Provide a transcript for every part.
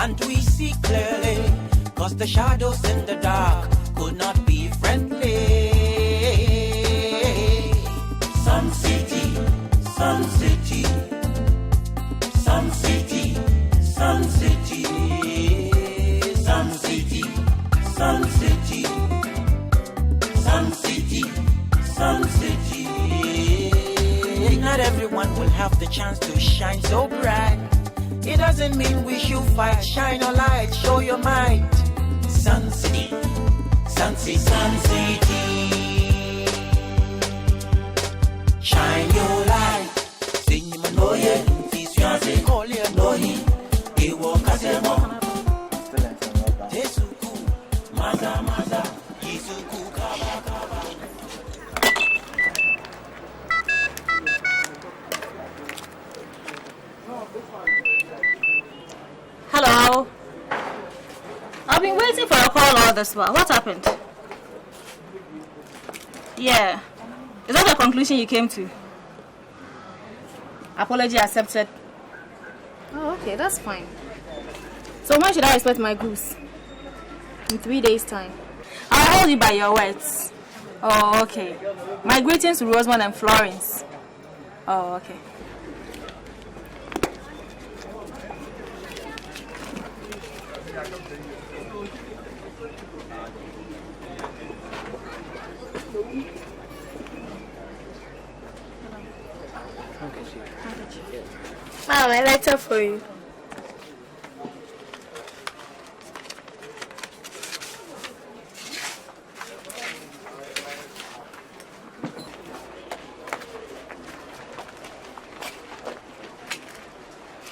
and we see clearly, 'cause the shadows in the dark could not be friendly. Sun City, Sun City, Sun City, Sun City, Sun City, Sun City, Sun City, Sun City. Not everyone will have the chance to shine so bright. It doesn't mean we should fight. Shine your light, show your might. Sun City, Sun City, Sun City. Shine your light. Sing him no ye. Teach you as a call you no he. He walk as a mom. Tesuku, maza maza. Isuku kaba kaba. Hello. I've been waiting for a call all this while. What happened? Yeah. Is that the conclusion you came to? Apology accepted. Oh, okay, that's fine. So when should I expect my goose? In 3 days' time. I'll hold you by your words. Oh, okay. My greetings to Rosemond and Florence. Oh, okay. Mom, a letter for you.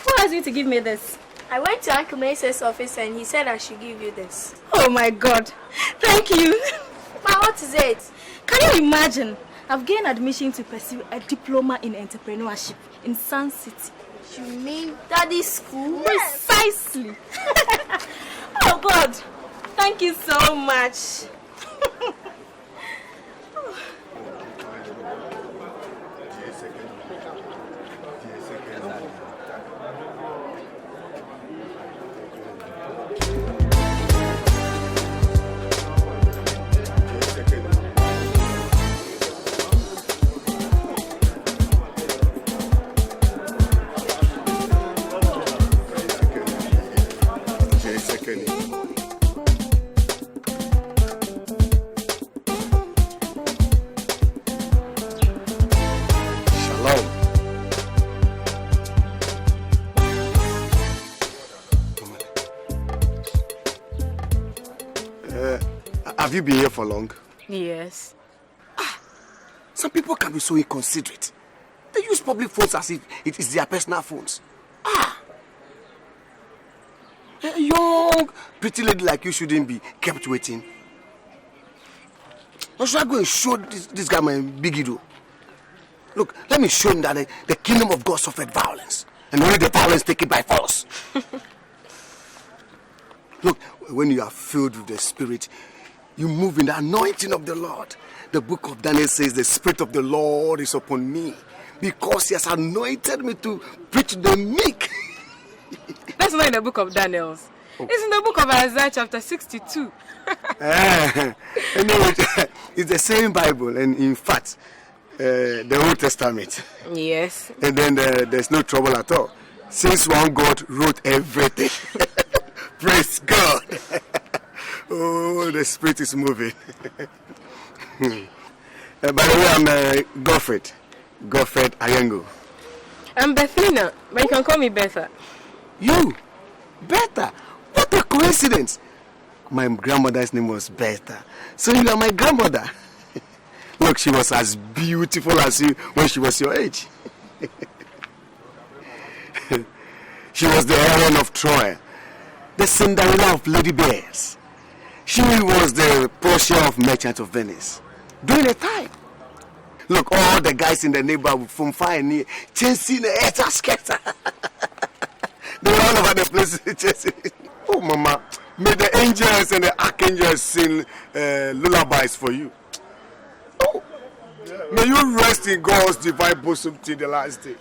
Who asked you to give me this? I went to Uncle Mesa's office and he said I should give you this. Oh my God. Thank you. Ma, what is it? Can you imagine? I've gained admission to pursue a diploma in entrepreneurship in Sun City. You mean Daddy's school? Precisely. Oh God. Thank you so much. Have you been here for long? Yes. Some people can be so inconsiderate. They use public phones as if it is their personal phones. A young, pretty lady like you shouldn't be kept waiting. Or should I go and show this guy my big ego? Look, let me show him that the kingdom of God suffered violence. And only the violence taken by force. Look, when you are filled with the Spirit, you move in the anointing of the Lord. The book of Daniel says the Spirit of the Lord is upon me because he has anointed me to preach the meek. That's not in the book of Daniel. Oh. It's in the book of Isaiah chapter 62. Anyway, it's the same Bible, and in fact, the Old Testament. Yes. And then there's no trouble at all, since one God wrote everything. Praise God. Oh, the Spirit is moving. By the way, I'm Godfred Ayengo. I'm Bethina, but you can call me Betha. You? Betha? What a coincidence. My grandmother's name was Betha. So you are my grandmother. Look, she was as beautiful as you when she was your age. She was the heroine of Troy, the Cinderella of Lady Bears. She was the Portia of Merchant of Venice. During the time. Look, all the guys in the neighborhood from far and near chasing the skate. They were all over the place chasing. Oh, Mama, may the angels and the archangels sing lullabies for you. Oh, may you rest in God's divine bosom till the last day.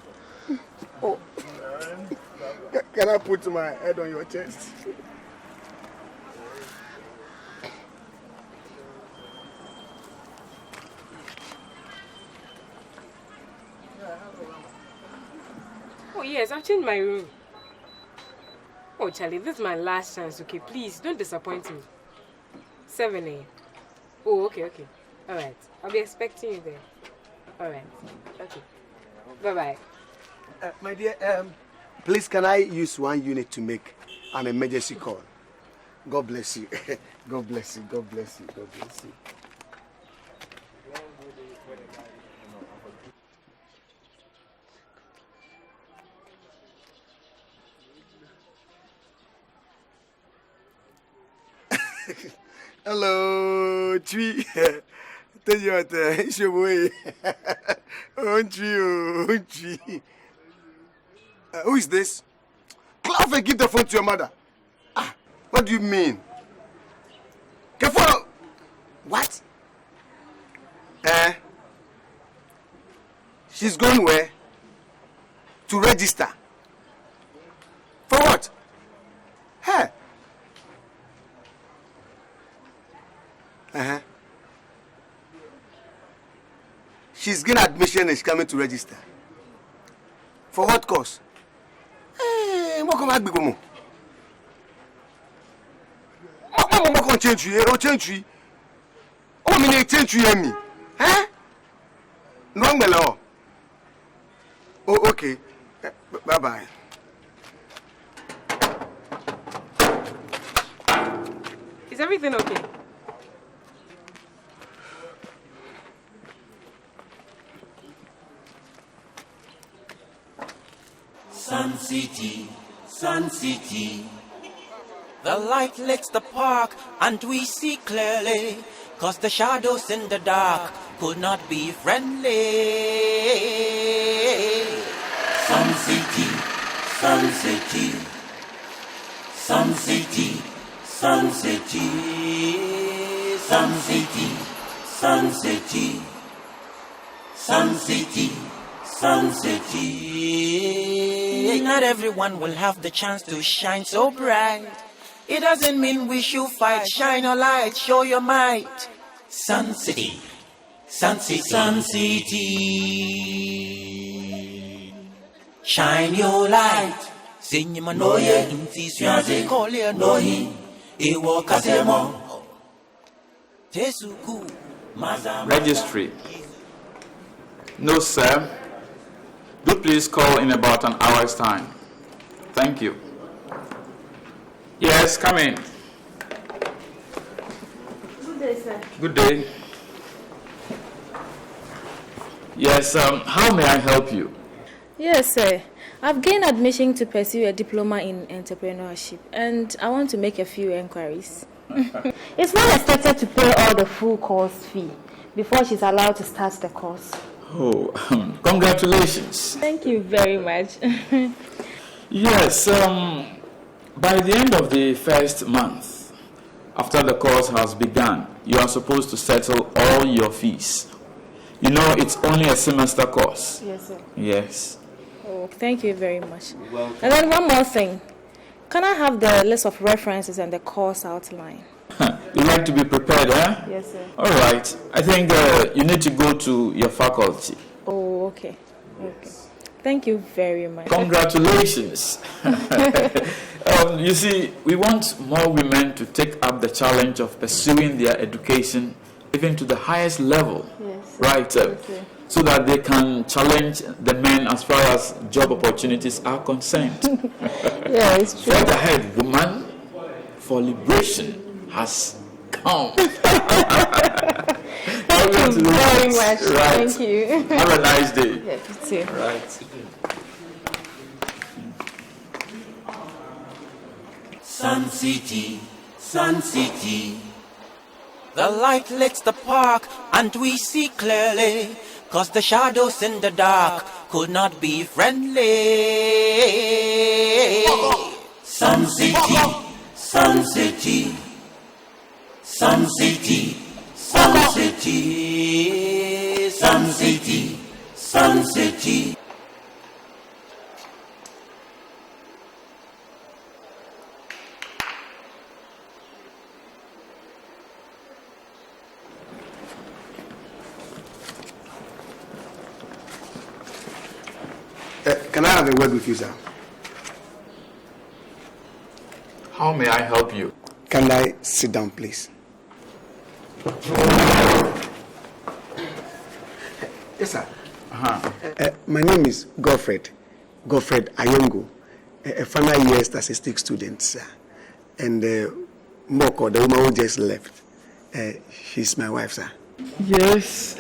Oh. Can I put my head on your chest? Oh, yes, I've changed my room. Oh, Charlie, this is my last chance, okay? Please, don't disappoint me. 7 a.m. Oh, okay. All right. I'll be expecting you there. All right. Okay. Bye-bye. My dear, please, can I use 1 unit to make an emergency call? God bless you. God bless you. God bless you. God bless you. Hello, Tree. Tell you what, it's your boy. Tree. Who is this? Clough and give the phone to your mother. Ah, what do you mean? Careful. What? She's going where? To register. For what? Hey. She's getting admission and she's coming to register. For what course? Hey, what come back, big woman? What come change you? Change you? Oh, I mean, change you me? Huh? No, no. Oh, okay. Bye-bye. Is everything okay? Sun City, Sun City. The light lights the park and we see clearly, 'cause the shadows in the dark could not be friendly. Sun City, Sun City. Sun City, Sun City. Sun City, Sun City. Sun City, Sun City. Not everyone will have the chance to shine so bright. It doesn't mean we should fight. Shine your light, show your might. Sun City, Sun City, Sun City. Shine your light. Sing your manoye, inti suyaze kole nohi. Ewo kasemo. Tesuku. Registry. No, sir. Do please call in about an hour's time. Thank you. Yes, come in. Good day, sir. Good day. Yes, how may I help you? Yes, sir. I've gained admission to pursue a diploma in entrepreneurship, and I want to make a few inquiries. Is one expected to pay all the full course fee before she's allowed to start the course? Oh, congratulations. Thank you very much. Yes, by the end of the first month, after the course has begun, you are supposed to settle all your fees. You know, it's only a semester course. Yes, sir. Yes. Oh, thank you very much. Welcome. And then one more thing. Can I have the list of references and the course outline? You like to be prepared, huh? Yes, sir. All right. I think you need to go to your faculty. Oh, okay. Okay. Thank you very much. Congratulations. You see, we want more women to take up the challenge of pursuing their education even to the highest level. Yes, sir. Right? Yes, sir. So that they can challenge the men as far as job opportunities are concerned. Yeah, it's true. Fight ahead, woman, for liberation has come. Thank you very much. Right. Thank you. Have a nice day. Yeah, you too. Right. Sun City, Sun City. The light lights the park and we see clearly, 'cause the shadows in the dark could not be friendly. Sun City, Sun City. Sun City, Sun City. Sun City, Sun City. can I have a word with you, sir? How may I help you? Can I sit down, please? Yes, sir. My name is Godfred Ayongo, a final year statistics student, sir. And Moko, the woman who just left, she's my wife, sir. Yes.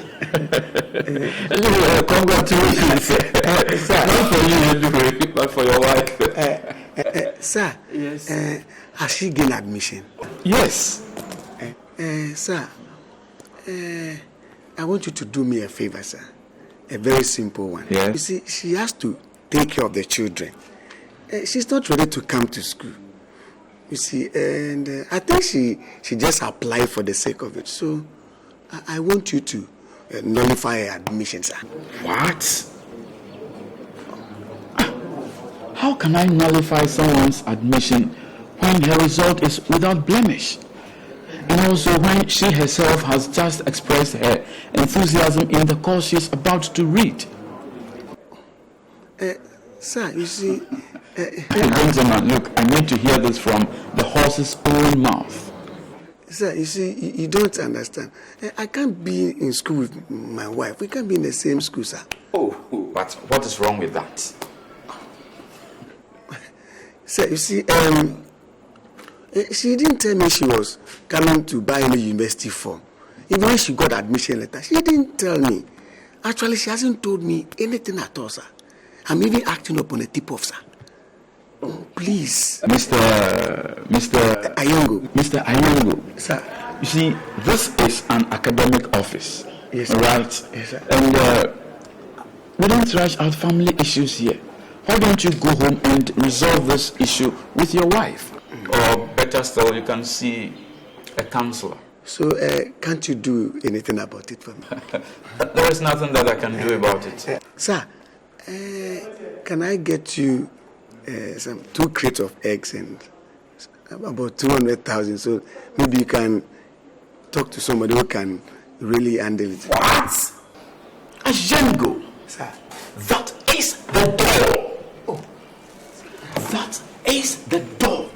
Congratulations. Sir. Not for you, but for your wife. Sir, yes. Has she gained admission? Yes. Sir, I want you to do me a favor, sir. A very simple one. Yes. You see, she has to take care of the children. She's not ready to come to school. You see, and I think she just applied for the sake of it. So I want you to nullify her admission, sir. What? How can I nullify someone's admission when her result is without blemish? And also when she herself has just expressed her enthusiasm in the course she's about to read. Sir, you see... Gentlemen, look, I need to hear this from the horse's own mouth. Sir, you see, you don't understand. I can't be in school with my wife. We can't be in the same school, sir. Oh, but what is wrong with that? Sir, you see, she didn't tell me she was coming to buy any university form. Even when she got admission letter, she didn't tell me. Actually, she hasn't told me anything at all, sir. I'm even acting upon a tip-off, sir. Oh, please. Mr. Ayongo. Mr. Ayongo. Sir. You see, this is an academic office. Yes, sir. Right? Yes, sir. And we don't thrash out family issues here. Why don't you go home and resolve this issue with your wife? Or better still, you can see a counselor. So, can't you do anything about it for me? There is nothing that I can do about it. Sir, can I get you some 2 crates of eggs and about 200,000? So maybe you can talk to somebody who can really handle it. What? Ajengo. Sir. That is the door. Oh. That is the door.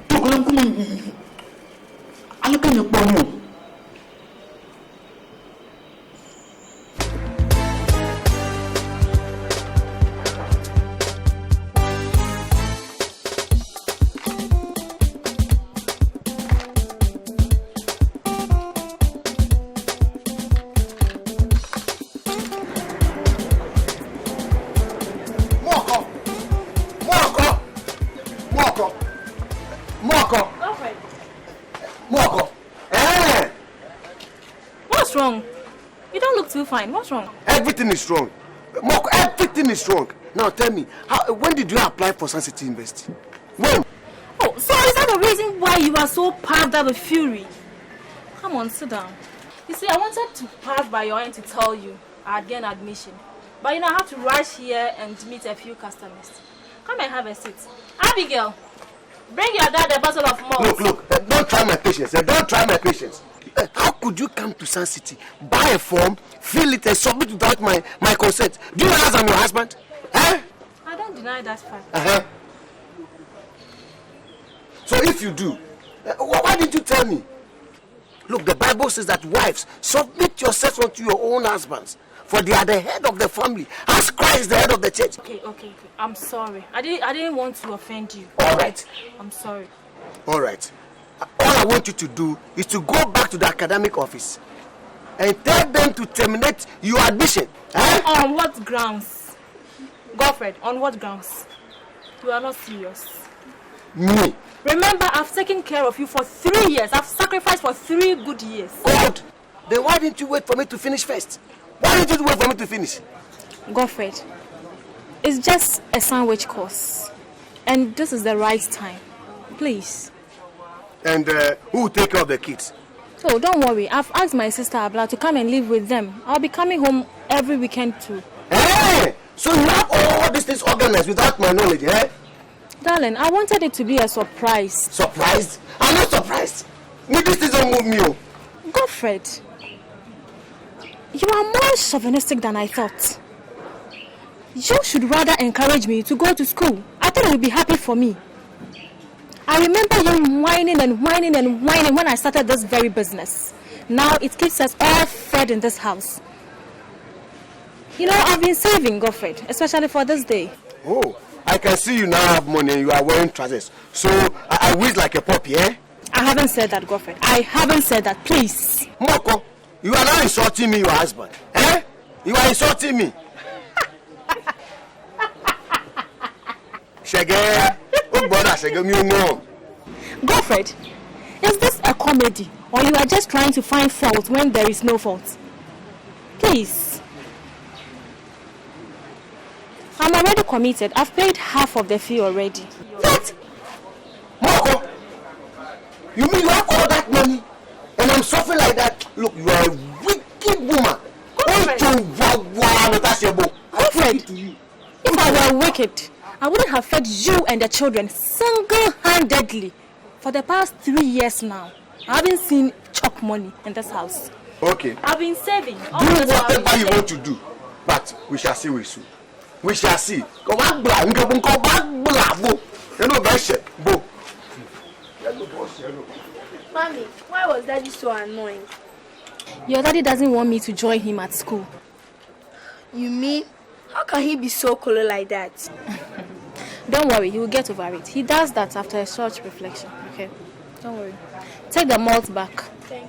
What's wrong? You don't look too fine. What's wrong? Everything is wrong. Moko, everything is wrong. Now tell me, when did you apply for Sun City University? When? Oh, so is that the reason why you are so puffed out with fury? Come on, sit down. You see, I wanted to pass by your end to tell you I had gained admission. But I have to rush here and meet a few customers. Come and have a seat. Abigail, bring your dad a bottle of malt. Look, don't try my patience. Don't try my patience. How could you come to Sun City, buy a form, fill it and submit without my consent? Do you realize I'm your husband? I don't deny that fact. So if you do, why didn't you tell me? Look, the Bible says that wives, submit yourselves unto your own husbands, for they are the head of the family, as Christ is the head of the church. Okay. I'm sorry. I didn't want to offend you. All right. I'm sorry. All right. All I want you to do is to go back to the academic office and tell them to terminate your admission. On what grounds? Godfred, on what grounds? You are not serious. Me? Remember, I've taken care of you for 3 years. I've sacrificed for 3 good years. Good. Then why didn't you wait for me to finish first? Why didn't you wait for me to finish? Godfred, it's just a sandwich course. And this is the right time. Please. And who will take care of the kids? Oh, don't worry. I've asked my sister Abla to come and live with them. I'll be coming home every weekend too. Hey! So you have all these things organized without my knowledge, eh? Darling, I wanted it to be a surprise. Surprised? I'm not surprised. Me, this thing don't move me. Godfred, you are more chauvinistic than I thought. You should rather encourage me to go to school. I thought you would be happy for me. I remember you whining and whining and whining when I started this very business. Now it keeps us all fed in this house. You know, I've been saving, Godfred, especially for this day. Oh, I can see you now have money and you are wearing trousers. So I wait like a puppy, eh? I haven't said that, Godfred. I haven't said that, please. Moko, you are now insulting me, your husband. Eh? You are insulting me. Shege, oh brother, Shege, you know. Godfred, is this a comedy or you are just trying to find fault when there is no fault? Please. I'm already committed. I've paid half of the fee already. What? Moko, you mean you have all that money and I'm suffering like that? Look, you are a wicked woman. Godfred, if I were wicked, I wouldn't have fed you and the children single-handedly. For the past 3 years now, I haven't seen chop money in this house. Okay. I've been saving. Do whatever you want to do, but we shall see with you. We shall see. You know, bo. Mommy, why was Daddy so annoying? Your daddy doesn't want me to join him at school. You mean, how can he be so cool like that? Don't worry, he will get over it. He does that after a short reflection, okay? Don't worry. Take the malt back. Thank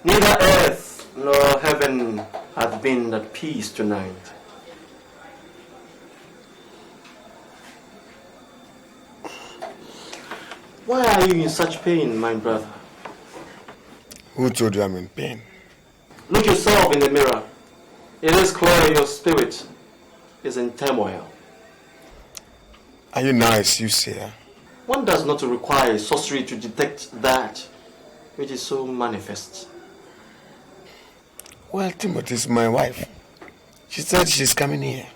Neither earth nor heaven hath been at peace tonight. Why are you in such pain, my brother? Who told you I'm in pain? Look yourself in the mirror. It is clear your spirit is in turmoil. Are you nice, you say? One does not require sorcery to detect that which is so manifest. Well, Timothy is my wife. She said she's coming here.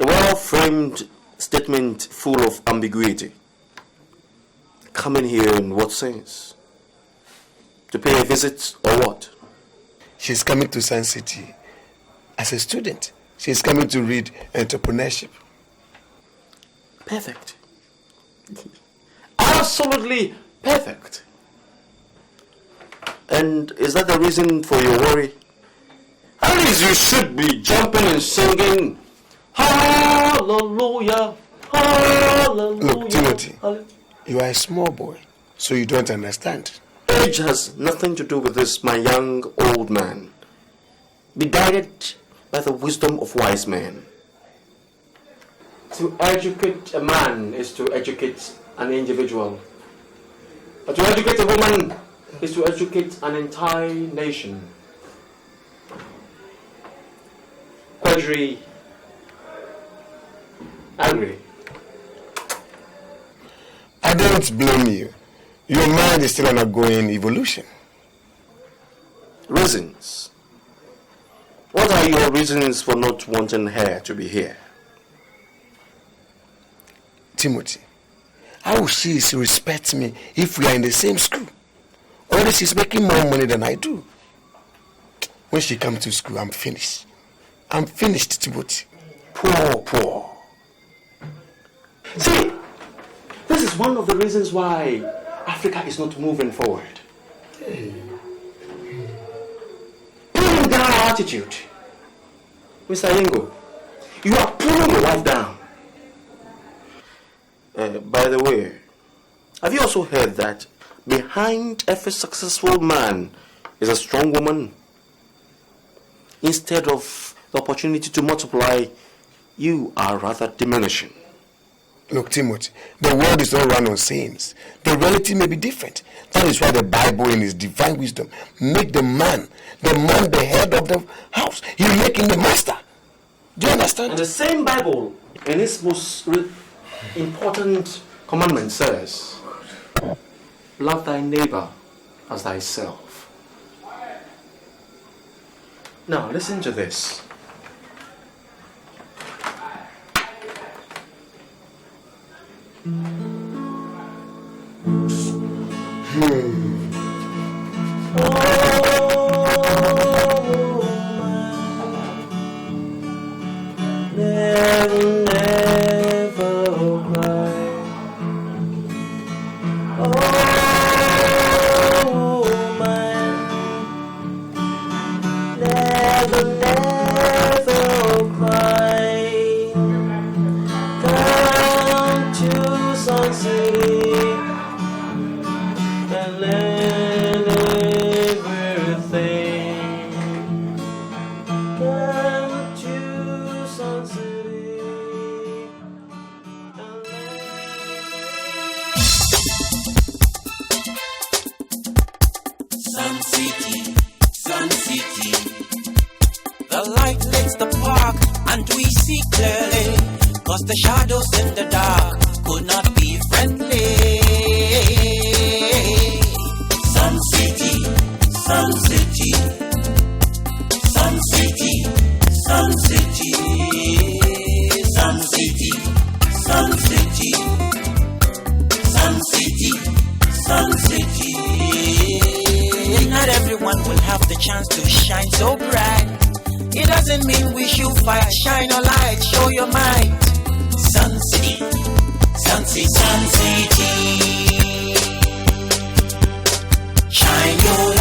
A well-framed statement full of ambiguity. Coming here in what sense? To pay a visit or what? She's coming to Sun City as a student. She's coming to read entrepreneurship. Perfect. Absolutely perfect. And is that the reason for your worry? At least you should be jumping and singing hallelujah, hallelujah. Look, Timothy, you are a small boy, so you don't understand. Age has nothing to do with this, my young old man. Be guided by the wisdom of wise men. To educate a man is to educate an individual. But to educate a woman is to educate an entire nation. Quadri, angry. I don't blame you. Your mind is still undergoing evolution. Reasons. What are your reasons for not wanting her to be here? Timothy, how will she respect me if we are in the same school? Only she's making more money than I do. When she comes to school, I'm finished. I'm finished, Timothy. Poor. See, this is one of the reasons why Africa is not moving forward. Pulling down our attitude. Mr. Yengo, you are pulling your wife down. By the way, have you also heard that behind every successful man is a strong woman? Instead of the opportunity to multiply, you are rather diminishing. Look, Timothy, the world is not run on sayings. The reality may be different. That is why the Bible in its divine wisdom make the man the head of the house. You make him the master. Do you understand? And the same Bible in its most important commandment says, love thy neighbor as thyself. Now listen to this. Not everyone will have the chance to shine so bright. It doesn't mean we shoot fire, shine a light, show your might. Sun City, Sun City, Sun City. Shine your